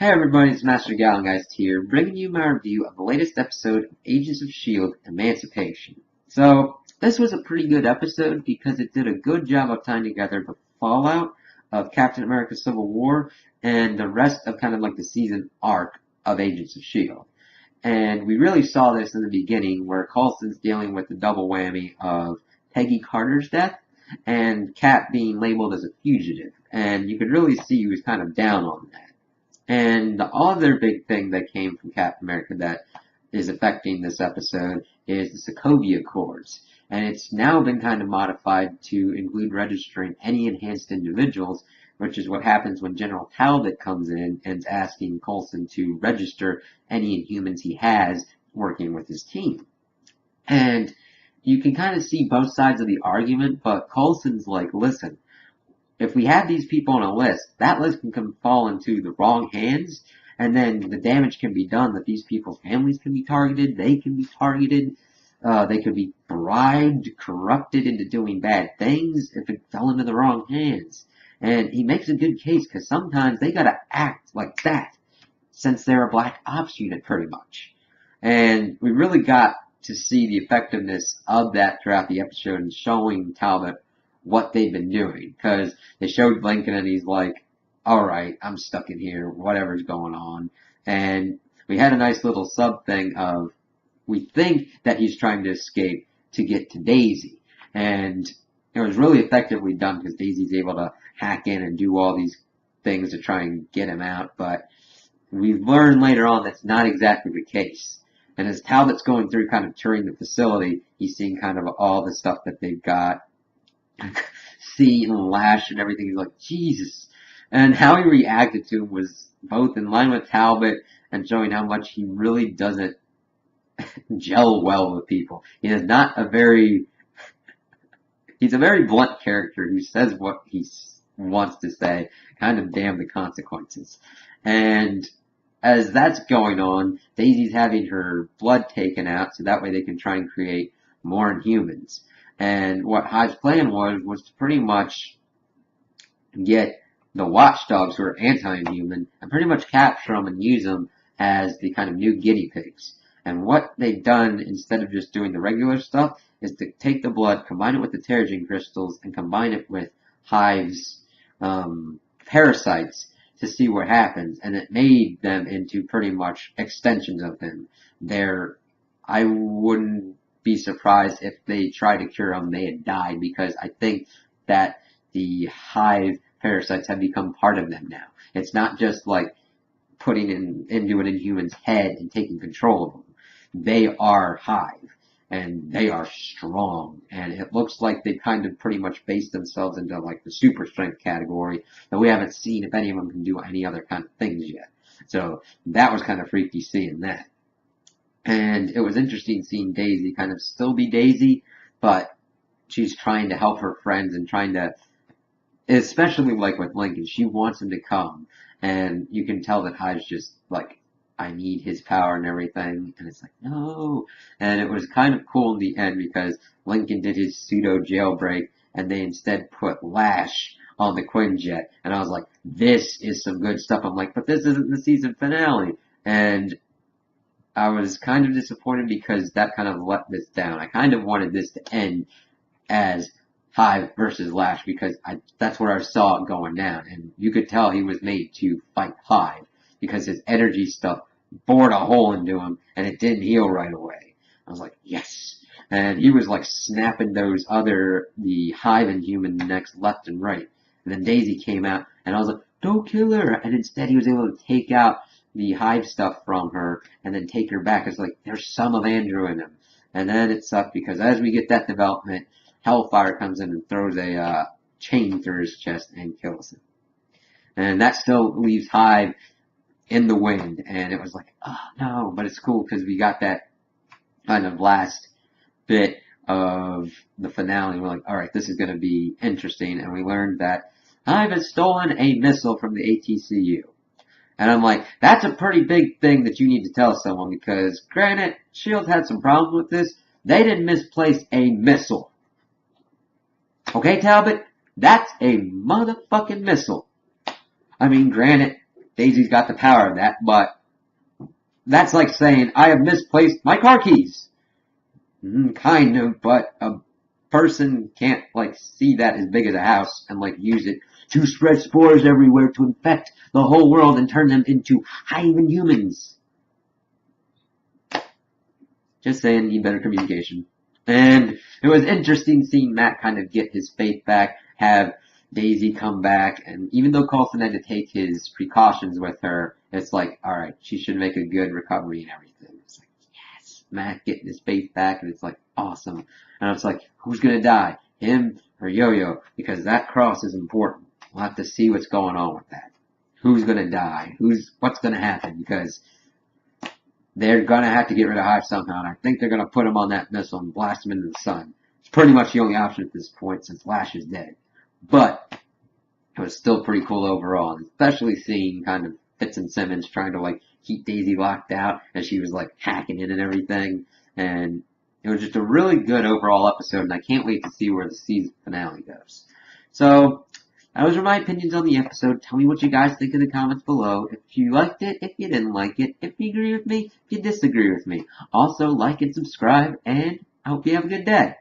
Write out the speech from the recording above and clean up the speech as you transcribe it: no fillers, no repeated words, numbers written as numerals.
Hey everybody, it's Master Gallengeist here, bringing you my review of the latest episode of Agents of S.H.I.E.L.D. Emancipation. So, this was a pretty good episode because it did a good job of tying together the fallout of Captain America Civil War and the rest of kind of like the season arc of Agents of S.H.I.E.L.D. And we really saw this in the beginning where Coulson's dealing with the double whammy of Peggy Carter's death and Cap being labeled as a fugitive. And you could really see he was kind of down on that. And the other big thing that came from Captain America that is affecting this episode is the Sokovia Accords. And it's now been kind of modified to include registering any enhanced individuals, which is what happens when General Talbot comes in and is asking Coulson to register any Inhumans he has working with his team. And you can kind of see both sides of the argument, but Coulson's like, listen, if we have these people on a list, that list can fall into the wrong hands, and then the damage can be done that these people's families can be targeted, they can be targeted, they could be bribed, corrupted into doing bad things if it fell into the wrong hands. And he makes a good case, because sometimes they gotta act like that, since they're a black ops unit, pretty much. And we really got to see the effectiveness of that throughout the episode and showing Talbot what they've been doing, because they showed Lincoln and he's like, alright, I'm stuck in here, whatever's going on. And we had a nice little sub thing of, we think that he's trying to escape to get to Daisy. And it was really effectively done because Daisy's able to hack in and do all these things to try and get him out, but we've learned later on that's not exactly the case. And as Talbot's going through kind of touring the facility, he's seeing kind of all the stuff that they've got, see and Lash and everything. He's like, Jesus. And how he reacted to him was both in line with Talbot and showing how much he really doesn't gel well with people. He's a very blunt character who says what he wants to say, kind of damn the consequences. And as that's going on, Daisy's having her blood taken out so that way they can try and create more Inhumans. And what Hive's plan was to pretty much get the Watchdogs who are anti-Inhuman and pretty much capture them and use them as the kind of new guinea pigs. And what they've done, instead of just doing the regular stuff, is to take the blood, combine it with the Terrigen crystals, and combine it with Hive's parasites to see what happens. And it made them into pretty much extensions of him. I wouldn't be surprised if they tried to cure him, they had died, because I think that the Hive parasites have become part of them now. It's not just like putting into an Inhuman's head and taking control of them. They are Hive, and they are strong, and it looks like they kind of pretty much based themselves into like the super strength category, but we haven't seen if any of them can do any other kind of things yet. So that was kind of freaky seeing that. And it was interesting seeing Daisy kind of still be Daisy, but she's trying to help her friends and trying to, especially like with Lincoln, she wants him to come. And you can tell that Hive's just like, I need his power and everything. And it's like, no. And it was kind of cool in the end because Lincoln did his pseudo jailbreak and they instead put Lash on the Quinjet. And I was like, this is some good stuff. I'm like, but this isn't the season finale. And I was kind of disappointed because that kind of let this down. I kind of wanted this to end as Hive versus Lash because that's where I saw it going down. And you could tell he was made to fight Hive because his energy stuff bored a hole into him and it didn't heal right away. I was like, yes. And he was like snapping the Hive Inhuman necks left and right. And then Daisy came out and I was like, don't kill her. And instead he was able to take out the Hive stuff from her and then take her back. It's like, there's some of Andrew in him. And then it sucked because as we get that development, Hellfire comes in and throws a chain through his chest and kills him. And that still leaves Hive in the wind. And it was like, oh no, but it's cool because we got that kind of last bit of the finale. We're like, alright, this is going to be interesting. And we learned that Hive has stolen a missile from the ATCU. And I'm like, that's a pretty big thing that you need to tell someone because, granted, S.H.I.E.L.D. had some problems with this. They didn't misplace a missile. Okay, Talbot? That's a motherfucking missile. I mean, granted, Daisy's got the power of that, but that's like saying, I have misplaced my car keys. Kind of, but a person can't, like, see that as big as a house and, like, use it to spread spores everywhere to infect the whole world and turn them into hive humans. Just saying, need better communication. And it was interesting seeing Matt kind of get his faith back, have Daisy come back, and even though Coulson had to take his precautions with her, it's like, alright, she should make a good recovery and everything. It's like, yes, Matt getting his faith back, and it's like, awesome. And it's like, who's gonna die? Him or Yo-Yo? Because that cross is important. We'll have to see what's going on with that. Who's gonna die? What's gonna happen? Because they're gonna have to get rid of Hive somehow, and I think they're gonna put him on that missile and blast him into the sun. It's pretty much the only option at this point since Lash is dead. But it was still pretty cool overall, and especially seeing kind of Fitz and Simmons trying to like keep Daisy locked out as she was like hacking in and everything. And it was just a really good overall episode, and I can't wait to see where the season finale goes. So those are my opinions on the episode. Tell me what you guys think in the comments below. If you liked it, if you didn't like it, if you agree with me, if you disagree with me. Also, like and subscribe, and I hope you have a good day.